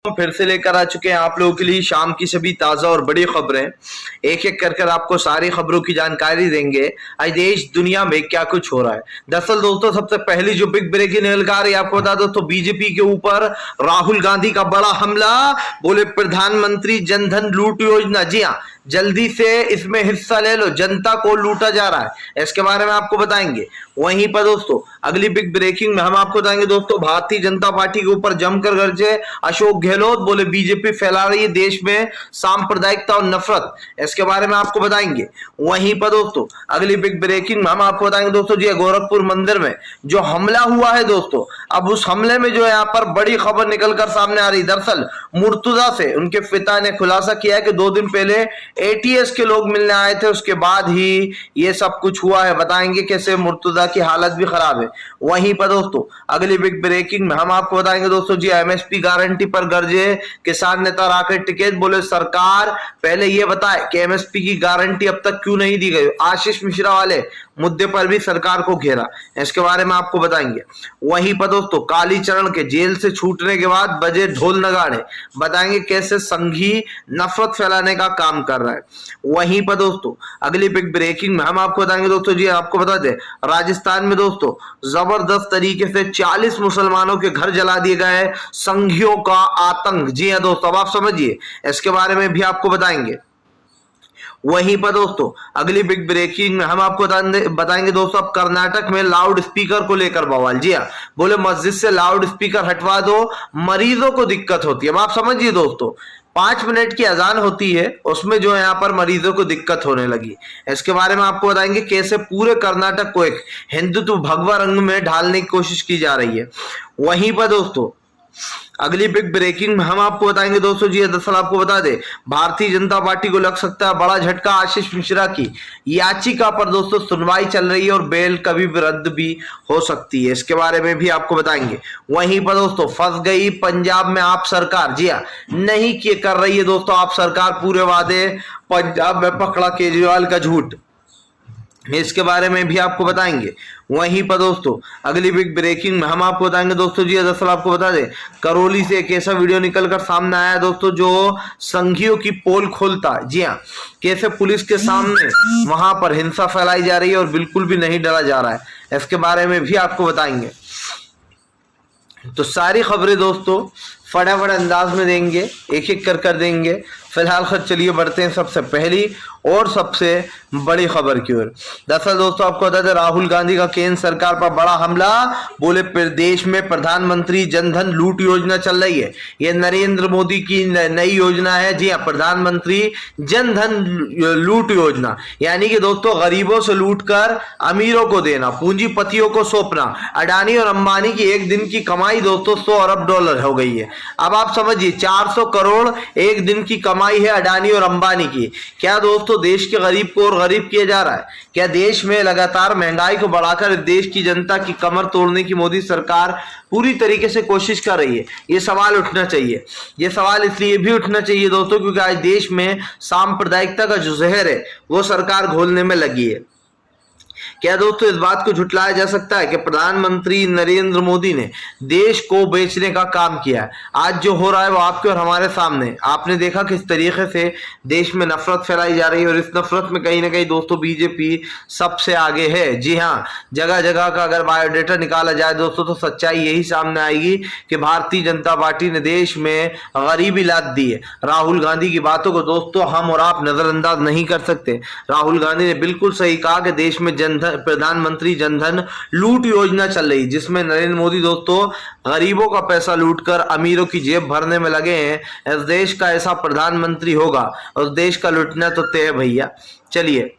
फिर से लेकर आ चुके हैं आप लोगों के लिए शाम की सभी ताजा और बड़ी खबरें। एक एक कर आपको सारी खबरों की जानकारी देंगे। आज देश दुनिया में क्या कुछ हो रहा है। दरअसल दोस्तों, सबसे पहली जो बिग ब्रेकिंग निकल कर आ रही है आपको बता दो तो बीजेपी के ऊपर राहुल गांधी का बड़ा हमला। बोले प्रधानमंत्री जनधन लूट योजना, जी हाँ, जल्दी से इसमें हिस्सा ले लो, जनता को लूटा जा रहा है। इसके बारे में आपको बताएंगे। वहीं पर दोस्तों अगली बिग ब्रेकिंग में हम आपको बताएंगे दोस्तों, भारतीय जनता पार्टी के ऊपर जमकर गरजे अशोक गहलोत। बोले बीजेपी फैला रही है देश में सांप्रदायिकता और नफरत। इसके बारे में आपको बताएंगे। वहीं पर दोस्तों अगली बिग ब्रेकिंग में हम आपको बताएंगे दोस्तों, जी गोरखपुर मंदिर में जो हमला हुआ है दोस्तों, अब उस हमले में जो यहाँ पर बड़ी खबर निकलकर सामने आ रही। दरअसल मुर्तुजा से उनके पिता ने खुलासा किया है कि 2 दिन पहले एटीएस के लोग मिलने आए थे, उसके बाद ही ये सब कुछ हुआ है। बताएंगे कैसे मुर्तुजा की हालत भी खराब है। वहीं पर दोस्तों अगली बिग ब्रेकिंग में हम आपको बताएंगे दोस्तों, जी एमएसपी गारंटी पर गरजे किसान नेता राकेश टिकैत। बोले सरकार पहले ये बताए कि एमएसपी की गारंटी अब तक क्यों नहीं दी गई। आशीष मिश्रा वाले मुद्दे पर भी सरकार को घेरा, इसके बारे में आपको बताएंगे। वहीं पर दोस्तों कालीचरण के जेल से छूटने के बाद बजे ढोल नगाड़े, बताएंगे कैसे संघी नफरत फैलाने का काम कर रहा है। वहीं पर दोस्तों अगली बिग ब्रेकिंग में हम आपको बताएंगे दोस्तों, जी आपको बता दें राजस्थान में दोस्तों जबरदस्त तरीके से 40 मुसलमानों के घर जला दिए गए, संघियों का आतंक। जी हाँ दोस्तों, अब आप समझिए, इसके बारे में भी आपको बताएंगे। वहीं पर दोस्तों अगली बिग ब्रेकिंग में हम आपको बताएंगे दोस्तों, अब कर्नाटक में लाउड स्पीकर को लेकर बवाल। जी हाँ, बोले मस्जिद से लाउड स्पीकर हटवा दो, मरीजों को दिक्कत होती है। अब आप समझिए दोस्तों, 5 मिनट की अजान होती है, उसमें जो है यहाँ पर मरीजों को दिक्कत होने लगी। इसके बारे में आपको बताएंगे कैसे पूरे कर्नाटक को एक हिंदुत्व भगवा रंग में ढालने की कोशिश की जा रही है। वहीं पर दोस्तों अगली बिग ब्रेकिंग में हम आपको बताएंगे दोस्तों, जी दरअसल आपको बता दें भारतीय जनता पार्टी को लग सकता है बड़ा झटका। आशीष मिश्रा की याचिका पर दोस्तों सुनवाई चल रही है और बेल कभी भी रद्द भी हो सकती है। इसके बारे में भी आपको बताएंगे। वहीं पर दोस्तों फंस गई पंजाब में आप सरकार। जी हाँ, नहीं किए कर रही है दोस्तों आप सरकार पूरे वादे, पंजाब में पकड़ा केजरीवाल का झूठ। इसके बारे में भी आपको बताएंगे। वहीं पर दोस्तों अगली बिग ब्रेकिंग में हम आपको बताएंगे दोस्तों, जी दरअसल आपको बता दें करौली से एक ऐसा वीडियो निकलकर सामने आया दोस्तों जो संघियों की पोल खोलता है। जी हाँ, कैसे पुलिस के सामने वहां पर हिंसा फैलाई जा रही है और बिल्कुल भी नहीं डरा जा रहा है। इसके बारे में भी आपको बताएंगे। तो सारी खबरें दोस्तों फटाफट अंदाज में देंगे, एक एक कर देंगे। फिलहाल खत चलिए बढ़ते हैं सबसे पहली और सबसे बड़ी खबर की ओर। दरअसल दोस्तों आपको बता दें राहुल गांधी का केंद्र सरकार पर बड़ा हमला। बोले प्रदेश में प्रधानमंत्री जनधन लूट योजना चल रही है। यह नरेंद्र मोदी की नई योजना है। जी हाँ, प्रधानमंत्री जनधन लूट योजना, यानी कि दोस्तों गरीबों से लूट कर अमीरों को देना, पूंजीपतियों को सौंपना। अडानी और अंबानी की एक दिन की कमाई दोस्तों $100 अरब हो गई है। अब आप समझिए 400 करोड़ एक दिन की कमाई है अडानी और अंबानी की। क्या दोस्तों देश के गरीब को और गरीब किया जा रहा है? क्या देश में लगातार महंगाई को बढ़ाकर देश की जनता की कमर तोड़ने की मोदी सरकार पूरी तरीके से कोशिश कर रही है? ये सवाल उठना चाहिए। ये सवाल इसलिए भी उठना चाहिए दोस्तों क्योंकि आज देश में सांप्रदायिकता का जो जहर है वो सरकार घोलने में लगी है। क्या दोस्तों इस बात को झुटलाया जा सकता है कि प्रधानमंत्री नरेंद्र मोदी ने देश को बेचने का काम किया है? आज जो हो रहा है वो आपके और हमारे सामने। आपने देखा किस तरीके से देश में नफरत फैलाई जा रही है और इस नफरत में कहीं ना कहीं दोस्तों बीजेपी सबसे आगे है। जी हाँ, जगह जगह का अगर बायोडेटा निकाला जाए दोस्तों तो सच्चाई यही सामने आएगी कि भारतीय जनता पार्टी ने देश में गरीबी लाद दी है। राहुल गांधी की बातों को दोस्तों हम और आप नजरअंदाज नहीं कर सकते। राहुल गांधी ने बिल्कुल सही कहा कि देश में प्रधानमंत्री जनधन लूट योजना चल रही, जिसमें नरेंद्र मोदी दोस्तों गरीबों का पैसा लूटकर अमीरों की जेब भरने में लगे हैं। इस देश का ऐसा प्रधानमंत्री होगा, उस देश का लुटना तो तय भैया। चलिए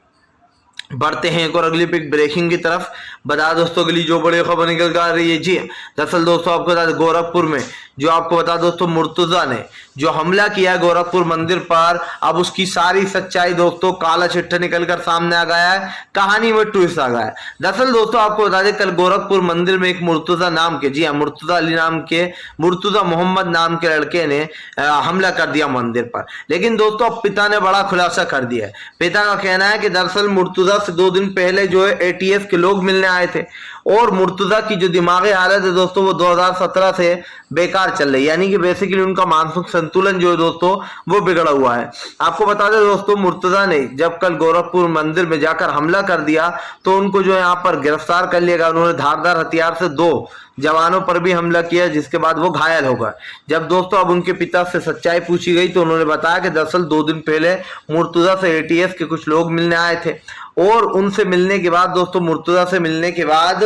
बढ़ते हैं एक और अगली बिग ब्रेकिंग की तरफ। बता दोस्तों अगली जो बड़ी खबर निकल कर आ रही है। जी दरअसल दोस्तों आपको बता गोरखपुर में जो आपको बता दोस्तों मुर्तुजा ने जो हमला किया है गोरखपुर मंदिर पर, अब उसकी सारी सच्चाई दोस्तों काला चिट्ठा निकलकर सामने आ गया है। कहानी में ट्विस्ट आ गया है। दरअसल दोस्तों आपको बता दें कल गोरखपुर मंदिर में एक मुर्तुजा नाम के, जी हाँ मुर्तुजा अली नाम के, मुर्तुजा मोहम्मद नाम के लड़के ने हमला कर दिया मंदिर पर। लेकिन दोस्तों अब पिता ने बड़ा खुलासा कर दिया है। पिता का कहना है कि दरअसल मुर्तुजा से 2 दिन पहले जो है एटीएस के लोग मिलने आए थे और मुर्तजा की जो दिमागी हालत है दोस्तों वो 2017 से बेकार चल रही है, यानी कि बेसिकली उनका मानसिक संतुलन जो है दोस्तों वो बिगड़ा हुआ है। आपको बता दें दोस्तों, मुर्तजा ने जब कल गोरखपुर मंदिर में जाकर हमला कर दिया तो उनको जो है यहाँ पर गिरफ्तार कर लिया गया। उन्होंने धारदार हथियार से 2 जवानों पर भी हमला किया, जिसके बाद वो घायल हो गए। जब दोस्तों अब उनके पिता से सच्चाई पूछी गई तो उन्होंने बताया कि दरअसल 2 दिन पहले मुर्तजा से एटीएस के कुछ लोग मिलने आए थे और उनसे मिलने के बाद दोस्तों मुर्तजा से मिलने के बाद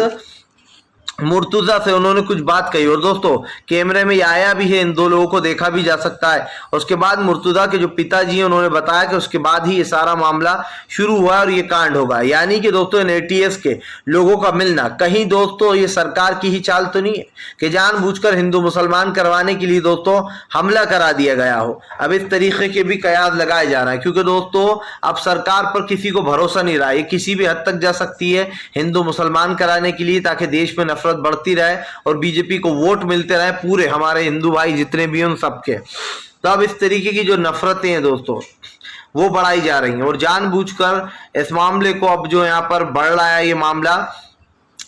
मुर्तजा से उन्होंने कुछ बात कही और दोस्तों कैमरे में ये आया भी है, इन 2 लोगों को देखा भी जा सकता है। उसके बाद मुर्तजा के जो पिताजी हैं उन्होंने बताया कि उसके बाद ही ये सारा मामला शुरू हुआ और ये कांड होगा, यानी कि दोस्तों इन एटीएस के लोगों का मिलना कहीं दोस्तों ये सरकार की ही चाल तो नहीं है कि जानबूझकर हिंदू मुसलमान करवाने के लिए दोस्तों हमला करा दिया गया हो। अब इस तरीके के भी कयास लगाए जा रहा है, क्योंकि दोस्तों अब सरकार पर किसी को भरोसा नहीं रहा, ये किसी भी हद तक जा सकती है हिंदू मुसलमान कराने के लिए, ताकि देश में नफरत बढ़ती रहे और बीजेपी को वोट मिलते रहे पूरे हमारे हिंदू भाई जितने भी हैं उन सबके। तो अब इस तरीके की जो नफरतें हैं दोस्तों वो बढ़ाई जा रही हैं और जानबूझकर इस मामले को अब जो यहाँ पर बढ़ रहा है ये मामला।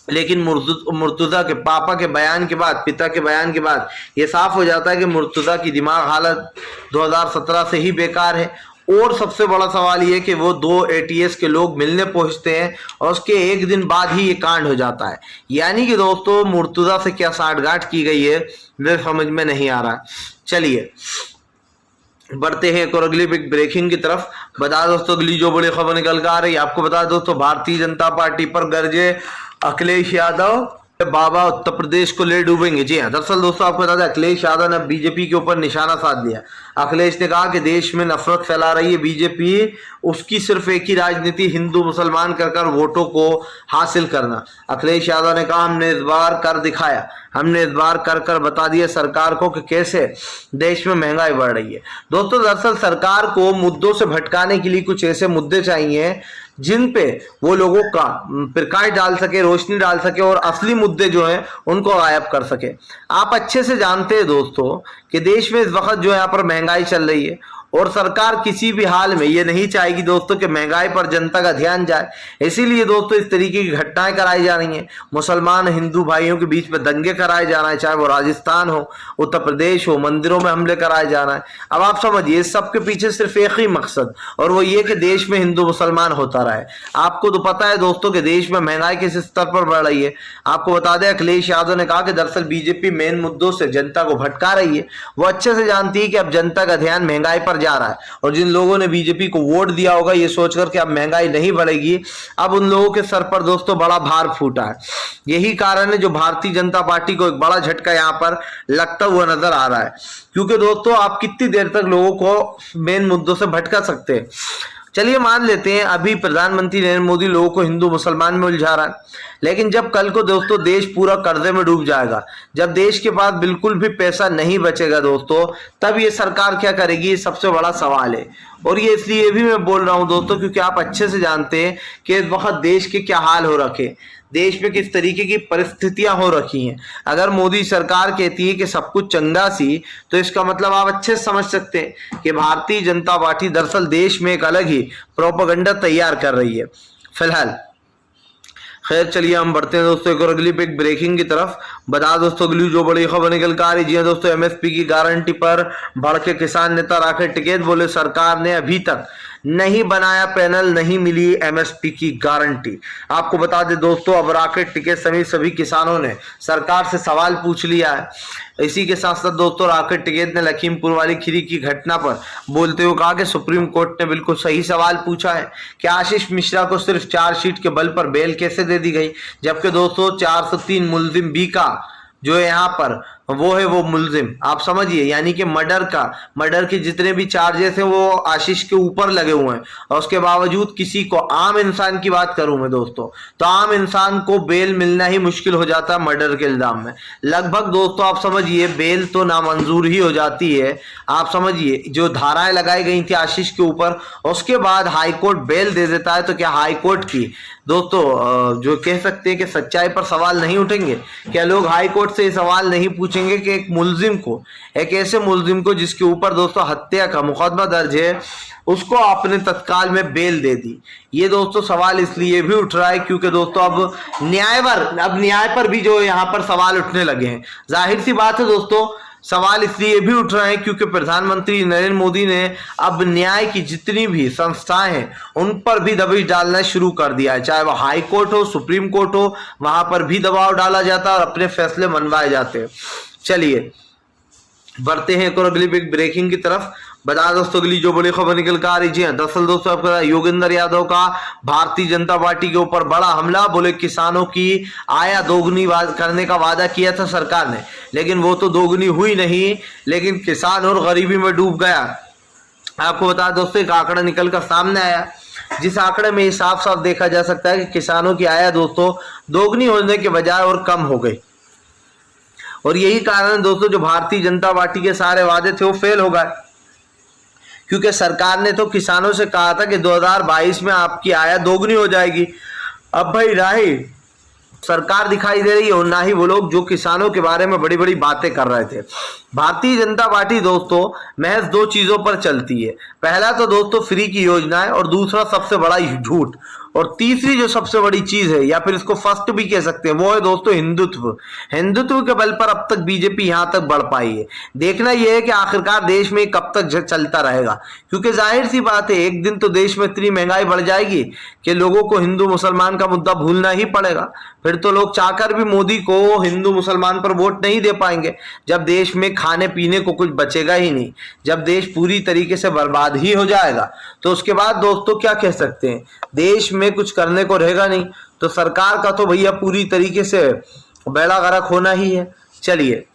लेकिन मुर्तजा के पापा के बयान के बाद, पिता के बयान के बाद ये साफ हो जाता है कि मुर्तजा की दिमाग हालत 2017 से ही बेकार है। और सबसे बड़ा सवाल ये कि वो 2 एटीएस के लोग मिलने पहुंचते हैं और उसके 1 दिन बाद ही ये कांड हो जाता है, यानी कि दोस्तों मुर्तजा से क्या साठगांठ की गई है वे समझ में नहीं आ रहा। चलिए बढ़ते हैं एक और अगली बिग ब्रेकिंग की तरफ। बता दोस्तों अगली जो बड़ी खबर निकल कर आ रही है, आपको बता दोस्तों भारतीय जनता पार्टी पर गरजे अखिलेश यादव, बाबा उत्तर प्रदेश को ले डूबेंगे। जी हाँ, दरअसल दोस्तों आपको बता दें अखिलेश यादव ने बीजेपी के ऊपर निशाना साध लिया। अखिलेश ने कहा कि देश में नफरत फैला रही है बीजेपी, उसकी सिर्फ एक ही राजनीति हिंदू मुसलमान कर वोटों को हासिल करना। अखिलेश यादव ने कहा हमने इस बार कर दिखाया, हमने इस बार कर बता दिया सरकार को कि कैसे देश में महंगाई बढ़ रही है। दोस्तों दरअसल सरकार को मुद्दों से भटकाने के लिए कुछ ऐसे मुद्दे चाहिए जिन पे वो लोगों का प्रकाश डाल सके, रोशनी डाल सके और असली मुद्दे जो हैं उनको गायब कर सके। आप अच्छे से जानते हैं दोस्तों कि देश में इस वक्त जो यहाँ पर महंगाई चल रही है और सरकार किसी भी हाल में ये नहीं चाहेगी दोस्तों कि महंगाई पर जनता का ध्यान जाए, इसीलिए दोस्तों इस तरीके की घटनाएं कराई जा रही हैं। मुसलमान हिंदू भाइयों के बीच में दंगे कराए जा रहे हैं, चाहे वो राजस्थान हो, उत्तर प्रदेश हो, मंदिरों में हमले कराए जा रहे हैं। अब आप समझिए इस सब के पीछे सिर्फ एक ही मकसद और वो ये कि देश में हिंदू मुसलमान होता रहे। आपको तो पता है दोस्तों कि देश में महंगाई किस स्तर पर बढ़ रही है। आपको बता दें अखिलेश यादव ने कहा कि दरअसल बीजेपी मेन मुद्दों से जनता को भटका रही है। वो अच्छे से जानती है कि अब जनता का ध्यान महंगाई पर जा रहा है और जिन लोगों ने बीजेपी को वोट दिया होगा ये सोचकर कि अब महंगाई नहीं बढ़ेगी, अब उन लोगों के सर पर दोस्तों बड़ा भार फूटा है। यही कारण है जो भारतीय जनता पार्टी को एक बड़ा झटका यहाँ पर लगता हुआ नजर आ रहा है, क्योंकि दोस्तों आप कितनी देर तक लोगों को मेन मुद्दों से भटका सकते हैं। चलिए मान लेते हैं अभी प्रधानमंत्री नरेंद्र मोदी लोगों को हिंदू मुसलमान में उलझा रहा है, लेकिन जब कल को दोस्तों देश पूरा कर्जे में डूब जाएगा, जब देश के पास बिल्कुल भी पैसा नहीं बचेगा दोस्तों, तब ये सरकार क्या करेगी, ये सबसे बड़ा सवाल है। और ये इसलिए भी मैं बोल रहा हूं दोस्तों क्योंकि आप अच्छे से जानते हैं कि इस वक्त देश के क्या हाल हो रखे, देश में किस तरीके की परिस्थितियां हो रखी हैं। अगर मोदी सरकार कहती है कि सब कुछ चंगा सी, तो इसका मतलब आप अच्छे से समझ सकते हैं कि भारतीय जनता पार्टी दरअसल देश में एक अलग ही प्रोपेगेंडा तैयार कर रही है फिलहाल। खैर चलिए हम बढ़ते हैं दोस्तों एक और अगली बिग ब्रेकिंग की तरफ। बता दोस्तों अगली जो बड़ी खबर निकल कर आ रही है दोस्तों, एमएसपी की गारंटी पर भड़के किसान नेता राकेश टिकैत बोले सरकार ने अभी तक नहीं बनाया पैनल, नहीं मिली एमएसपी की गारंटी। आपको बता दें दोस्तों अब राकेश टिकैत समेत सभी किसानों ने सरकार से सवाल पूछ लिया है। इसी के साथ साथ दोस्तों राकेश टिकैत ने लखीमपुर वाली खीरी की घटना पर बोलते हुए कहा कि सुप्रीम कोर्ट ने बिल्कुल सही सवाल पूछा है कि आशीष मिश्रा को सिर्फ चार्जशीट के बल पर बेल कैसे दे दी गई, जबकि दोस्तों 403 मुलजिम बी का जो है यहाँ पर वो है वो मुलजिम, आप समझिए, यानी कि मर्डर के जितने भी चार्जेस हैं वो आशीष के ऊपर लगे हुए हैं और उसके बावजूद किसी को, आम इंसान की बात करूं मैं दोस्तों, तो आम इंसान को बेल मिलना ही मुश्किल हो जाता है मर्डर के इल्जाम में। लगभग दोस्तों आप समझिए बेल तो नामंजूर ही हो जाती है। आप समझिए जो धाराएं लगाई गई थी आशीष के ऊपर, उसके बाद हाईकोर्ट बेल दे देता है, तो क्या हाईकोर्ट की दोस्तों जो कह सकते हैं कि सच्चाई पर सवाल नहीं उठेंगे? क्या लोग हाईकोर्ट से सवाल नहीं पूछेंगे पूछेंगे कि एक ऐसे मुलजिम को जिसके ऊपर दोस्तों हत्या का मुकदमा दर्ज है, उसको आपने तत्काल में बेल दे दी। ये दोस्तों सवाल इसलिए भी उठ रहा है क्योंकि दोस्तों अब न्याय पर भी जो यहाँ पर सवाल उठने लगे हैं। जाहिर सी बात है दोस्तों, सवाल इसलिए भी उठ रहे हैं क्योंकि प्रधानमंत्री नरेंद्र मोदी ने अब न्याय की जितनी भी संस्थाएं हैं उन पर भी दबिश डालना शुरू कर दिया है। चाहे वो हाई कोर्ट हो, सुप्रीम कोर्ट हो, वहां पर भी दबाव डाला जाता है और अपने फैसले मनवाए जाते हैं। चलिए बढ़ते हैं एक और अगली बिग ब्रेकिंग की तरफ। बता दोस्तों अगली जो बड़ी खबर निकल कर आ रही है, दरअसल दोस्तों आपका योगेंद्र यादव का भारतीय जनता पार्टी के ऊपर बड़ा हमला। बोले किसानों की आय दोगुनी करने का वादा किया था सरकार ने, लेकिन वो तो दोगुनी हुई नहीं, लेकिन किसान और गरीबी में डूब गया। आपको बता दोस्तों एक आंकड़ा निकल कर सामने आया, जिस आंकड़े में साफ साफ देखा जा सकता है कि किसानों की आय दोस्तों दोगुनी होने के बजाय और कम हो गई। और यही कारण है दोस्तों जो भारतीय जनता पार्टी के सारे वादे थे वो फेल हो गए, क्योंकि सरकार ने तो किसानों से कहा था कि 2022 में आपकी आय दोगुनी हो जाएगी। अब भाई ना ही सरकार दिखाई दे रही है और ना ही वो लोग जो किसानों के बारे में बड़ी बड़ी बातें कर रहे थे। भारतीय जनता पार्टी दोस्तों महज दो चीजों पर चलती है, पहला तो दोस्तों फ्री की योजनाएं और दूसरा सबसे बड़ा झूठ, और तीसरी जो सबसे बड़ी चीज है या फिर इसको फर्स्ट भी कह सकते हैं वो है दोस्तों हिंदुत्व। हिंदुत्व के बल पर अब तक बीजेपी यहां तक बढ़ पाई है। देखना यह है कि आखिरकार देश में कब तक चलता रहेगा, क्योंकि जाहिर सी बात है एक दिन तो देश में इतनी महंगाई बढ़ जाएगी कि लोगों को हिंदू मुसलमान का मुद्दा भूलना ही पड़ेगा। फिर तो लोग चाहकर भी मोदी को हिंदू मुसलमान पर वोट नहीं दे पाएंगे, जब देश में खाने पीने को कुछ बचेगा ही नहीं, जब देश पूरी तरीके से बर्बाद ही हो जाएगा, तो उसके बाद दोस्तों क्या कह सकते हैं, देश में कुछ करने को रहेगा नहीं। तो सरकार का तो भैया पूरी तरीके से बेड़ा गर्क होना ही है। चलिए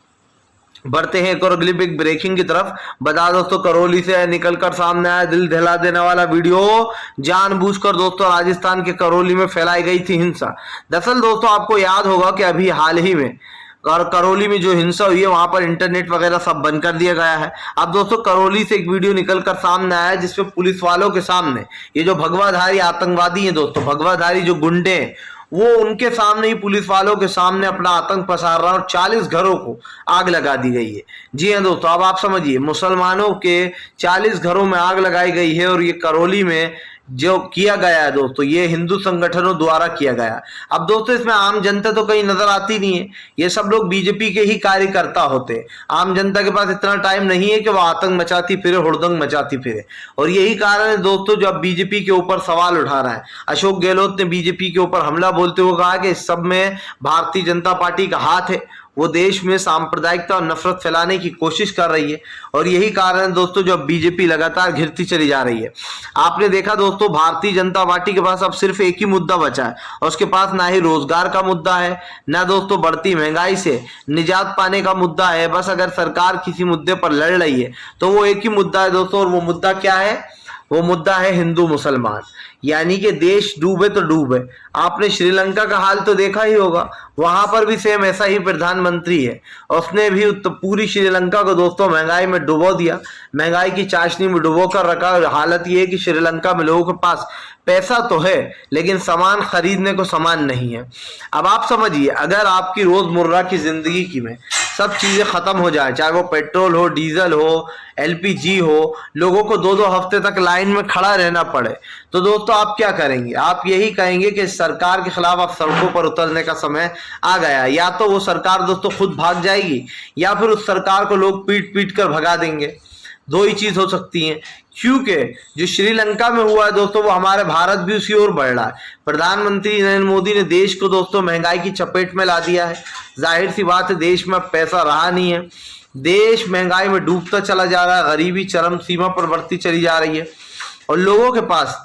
बढ़ते हैं एक और अगली बिग ब्रेकिंग की तरफ। बता दोस्तों करौली से निकलकर सामने आया दिल दहला देने वाला वीडियो, जानबूझकर दोस्तों राजस्थान के करौली में फैलाई गई थी हिंसा। दरअसल दोस्तों आपको याद होगा कि अभी हाल ही में और करौली में जो हिंसा हुई है वहां पर इंटरनेट वगैरह सब बंद कर दिया गया है। अब दोस्तों करौली से एक वीडियो निकलकर सामने आया जिसमें पुलिस वालों के सामने ये जो भगवाधारी आतंकवादी हैं दोस्तों, भगवाधारी जो गुंडे हैं, वो उनके सामने ही पुलिस वालों के सामने अपना आतंक पसार रहा है और 40 घरों को आग लगा दी गई है। जी हाँ दोस्तों, अब आप समझिए मुसलमानों के 40 घरों में आग लगाई गई है और ये करौली में जो किया गया है दोस्तों ये हिंदू संगठनों द्वारा किया गया। अब दोस्तों इसमें आम जनता तो कहीं नजर आती नहीं है, ये सब लोग बीजेपी के ही कार्यकर्ता होते हैं। आम जनता के पास इतना टाइम नहीं है कि वो आतंक मचाती फिरे, हुड़दंग मचाती फिरे। और यही कारण है दोस्तों जो अब बीजेपी के ऊपर सवाल उठा रहा है। अशोक गहलोत ने बीजेपी के ऊपर हमला बोलते हुए कहा कि इस सब में भारतीय जनता पार्टी का हाथ है, वो देश में सांप्रदायिकता और नफरत फैलाने की कोशिश कर रही है। और यही कारण है दोस्तों जो बीजेपी लगातार घिरती चली जा रही है। आपने देखा दोस्तों भारतीय जनता पार्टी के पास अब सिर्फ एक ही मुद्दा बचा है और उसके पास ना ही रोजगार का मुद्दा है, ना दोस्तों बढ़ती महंगाई से निजात पाने का मुद्दा है। बस अगर सरकार किसी मुद्दे पर लड़ रही है तो वो एक ही मुद्दा है दोस्तों, और वो मुद्दा क्या है, वो मुद्दा है हिंदू मुसलमान। यानी कि देश डूबे तो डूबे। आपने श्रीलंका का हाल तो देखा ही होगा, वहां पर भी सेम ऐसा ही प्रधानमंत्री है, उसने भी पूरी श्रीलंका को दोस्तों महंगाई में डुबो दिया, महंगाई की चाशनी में डुबो कर रखा। और हालत ये है कि श्रीलंका में लोगों के पास पैसा तो है लेकिन सामान खरीदने को सामान नहीं है। अब आप समझिए अगर आपकी रोजमर्रा की जिंदगी की में सब चीजें खत्म हो जाए, चाहे वो पेट्रोल हो, डीजल हो, एलपीजी हो, लोगों को 2-2 हफ्ते तक लाइन में खड़ा रहना पड़े, तो दोस्तों आप क्या करेंगे? आप यही कहेंगे कि सरकार के खिलाफ आप सड़कों पर उतरने का समय आ गया। या तो वो सरकार दोस्तों खुद भाग जाएगी या फिर उस सरकार को लोग पीट पीट कर भगा देंगे। दो ही चीज हो सकती है, क्योंकि जो श्रीलंका में हुआ है दोस्तों वो हमारे भारत भी उसी ओर बढ़ रहा है। प्रधानमंत्री नरेंद्र मोदी ने देश को दोस्तों महंगाई की चपेट में ला दिया है। जाहिर सी बात है देश में पैसा रहा नहीं है, देश महंगाई में डूबता चला जा रहा है, गरीबी चरम सीमा पर बढ़ती चली जा रही है और लोगों के पास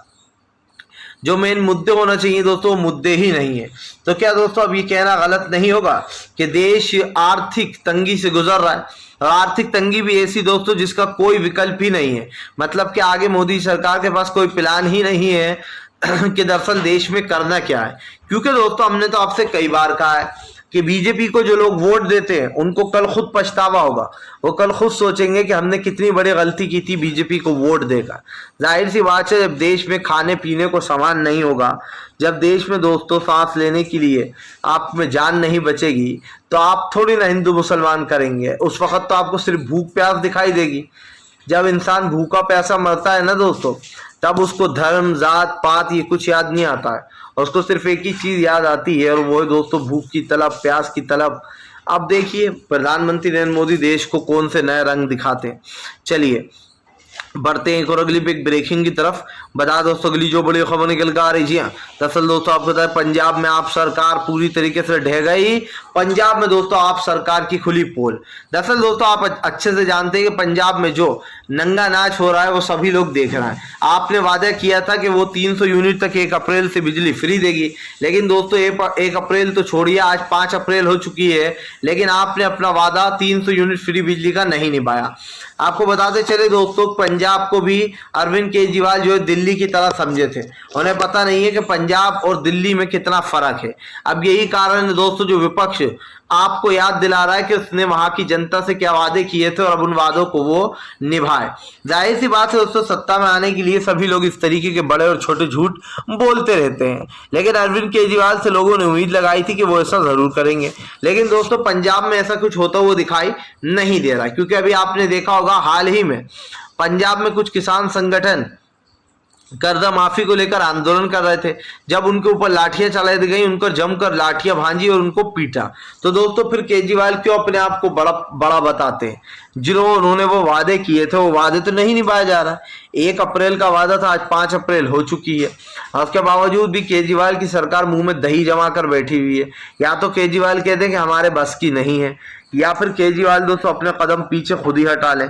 जो मेन मुद्दे होना चाहिए दोस्तों वो मुद्दे ही नहीं है। तो क्या दोस्तों अब ये कहना गलत नहीं होगा कि देश आर्थिक तंगी से गुजर रहा है, और आर्थिक तंगी भी ऐसी दोस्तों जिसका कोई विकल्प ही नहीं है। मतलब कि आगे मोदी सरकार के पास कोई प्लान ही नहीं है कि दरअसल देश में करना क्या है। क्योंकि दोस्तों हमने तो आपसे कई बार कहा है कि बीजेपी को जो लोग वोट देते हैं उनको कल खुद पछतावा होगा। वो कल खुद सोचेंगे कि हमने कितनी बड़ी गलती की थी बीजेपी को वोट देकर। जाहिर सी बात है, जब देश में खाने पीने को सामान नहीं होगा, जब देश में दोस्तों सांस लेने के लिए आप में जान नहीं बचेगी, तो आप थोड़ी ना हिंदू मुसलमान करेंगे। उस वक्त तो आपको सिर्फ भूख प्यास दिखाई देगी। जब इंसान भूखा प्यासा मरता है ना दोस्तों, तब उसको धर्म जात पात ये कुछ याद नहीं आता है, उसको सिर्फ एक ही चीज याद आती है, और वो है दोस्तों भूख की तलब, प्यास की तलब। अब देखिए प्रधानमंत्री नरेंद्र मोदी देश को कौन से नए रंग दिखाते हैं। चलिए बढ़ते हैं एक और अगली बिग ब्रेकिंग की तरफ। बता दोस्तों अगली जो बड़ी खबर निकल कर आ रही है, दरअसल दोस्तों आपको पता है पंजाब में आप सरकार पूरी तरीके से ढह गई। पंजाब में दोस्तों आप सरकार की खुली पोल। दरअसल दोस्तों आप अच्छे से जानते हैं कि पंजाब में जो नंगा नाच हो रहा है वो सभी लोग देख रहे हैं। आपने वादा किया था कि वो 300 यूनिट तक 1 अप्रैल से बिजली फ्री देगी, लेकिन दोस्तों 1 अप्रैल तो छोड़िए, आज 5 अप्रैल हो चुकी है, लेकिन आपने अपना वादा 300 यूनिट फ्री बिजली का नहीं निभाया। आपको बताते चले दोस्तों पंजाब को भी अरविंद केजरीवाल जो है दिल्ली की तरह समझे थे। उन्हें पता नहीं है कि पंजाब और दिल्ली में कितना फर्क है। अब यही कारण है दोस्तों जो विपक्ष आपको याद दिला रहा है कि उसने वहां की जनता से क्या वादे किए थे और अब उन वादों को वो निभाए। जाहिर सी बात है दोस्तों सत्ता में आने के लिए सभी लोग इस तरीके के बड़े और छोटे झूठ बोलते रहते हैं, लेकिन अरविंद केजरीवाल से लोगों ने उम्मीद लगाई थी कि वो ऐसा जरूर करेंगे। लेकिन दोस्तों पंजाब में ऐसा कुछ होता हुआ दिखाई नहीं दे रहा, क्योंकि अभी आपने देखा होगा हाल ही में पंजाब में कुछ किसान संगठन कर्जा माफी को लेकर आंदोलन कर रहे थे। जब उनके ऊपर लाठियां चलाई गई, उनको जमकर लाठियां भांजी और उनको पीटा। तो दोस्तों फिर केजरीवाल क्यों अपने आप को बड़ा बताते हैं? उन्होंने वो वादे किए थे वो वादे तो नहीं निभाया जा रहा। 1 अप्रैल का वादा था, आज 5 अप्रैल हो चुकी है। उसके बावजूद भी केजरीवाल की सरकार मुंह में दही जमा कर बैठी हुई है। या तो केजरीवाल कहते हैं कि हमारे बस की नहीं है, या फिर केजरीवाल दोस्तों अपने कदम पीछे खुद ही हटा लें,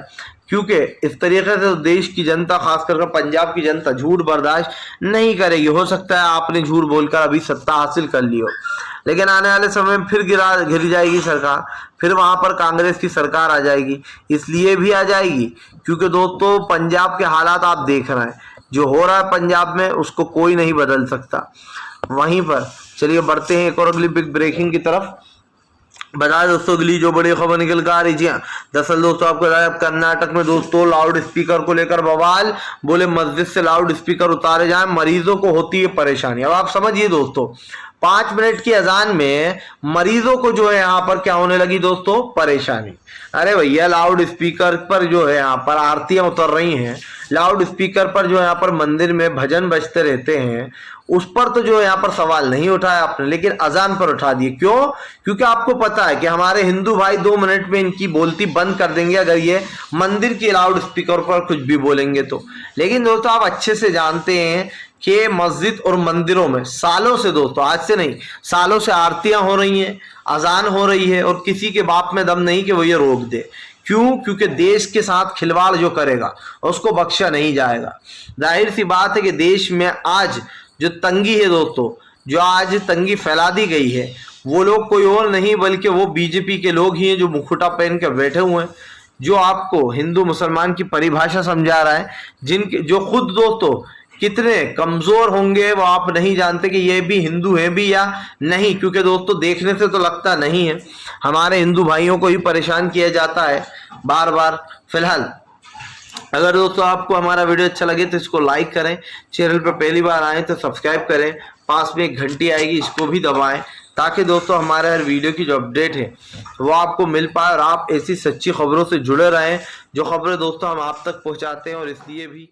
क्योंकि इस तरीके से देश की जनता खास करके पंजाब की जनता झूठ बर्दाश्त नहीं करेगी। हो सकता है आपने झूठ बोलकर अभी सत्ता हासिल कर ली हो, लेकिन आने वाले समय में फिर घिर जाएगी सरकार, फिर वहां पर कांग्रेस की सरकार आ जाएगी। इसलिए भी आ जाएगी क्योंकि दोस्तों पंजाब के हालात आप देख रहे हैं, जो हो रहा है पंजाब में उसको कोई नहीं बदल सकता। वहीं पर चलिए बढ़ते हैं एक और अगली बिग ब्रेकिंग की तरफ। बता दोस्तों अगली जो बड़ी खबर निकल कर आ रही है, दरअसल दोस्तों आपको कर्नाटक में दोस्तों लाउड स्पीकर को लेकर बवाल। बोले मस्जिद से लाउड स्पीकर उतारे जाएं, मरीजों को होती है परेशानी। अब आप समझिए दोस्तों 5 मिनट की अजान में मरीजों को जो है यहाँ पर क्या होने लगी दोस्तों, परेशानी। अरे भैया लाउड स्पीकर पर जो है यहाँ पर आरतियां उतर रही हैं, लाउड स्पीकर पर जो यहाँ पर मंदिर में भजन बजते रहते हैं, उस पर तो जो यहाँ पर सवाल नहीं उठाया आपने, लेकिन अजान पर उठा दिए। क्यों? क्योंकि आपको पता है कि हमारे हिंदू भाई 2 मिनट में इनकी बोलती बंद कर देंगे अगर ये मंदिर के लाउड स्पीकर पर कुछ भी बोलेंगे तो। लेकिन दोस्तों आप अच्छे से जानते हैं कि मस्जिद और मंदिरों में सालों से दोस्तों, आज से नहीं सालों से आरतियां हो रही हैं, अजान हो रही है, और किसी के बाप में दम नहीं कि वो ये रोक दे। क्यों? क्योंकि देश के साथ खिलवाड़ जो करेगा उसको बख्शा नहीं जाएगा। जाहिर सी बात है कि देश में आज जो तंगी है दोस्तों, जो आज तंगी फैला दी गई है, वो लोग कोई और नहीं बल्कि वो बीजेपी के लोग ही हैं जो मुखौटा पहन कर बैठे हुए हैं, जो आपको हिंदू मुसलमान की परिभाषा समझा रहा है, जिनके जो खुद दोस्तों कितने कमजोर होंगे वो आप नहीं जानते कि ये भी हिंदू है भी या नहीं, क्योंकि दोस्तों देखने से तो लगता नहीं है। हमारे हिंदू भाइयों को ही परेशान किया जाता है बार बार। फिलहाल अगर दोस्तों आपको हमारा वीडियो अच्छा लगे तो इसको लाइक करें, चैनल पर पहली बार आए तो सब्सक्राइब करें, पास में एक घंटी आएगी इसको भी दबाएं, ताकि दोस्तों हमारे हर वीडियो की जो अपडेट है वो आपको मिल पाए और आप ऐसी सच्ची खबरों से जुड़े रहें, जो खबरें दोस्तों हम आप तक पहुंचाते हैं। और इसलिए भी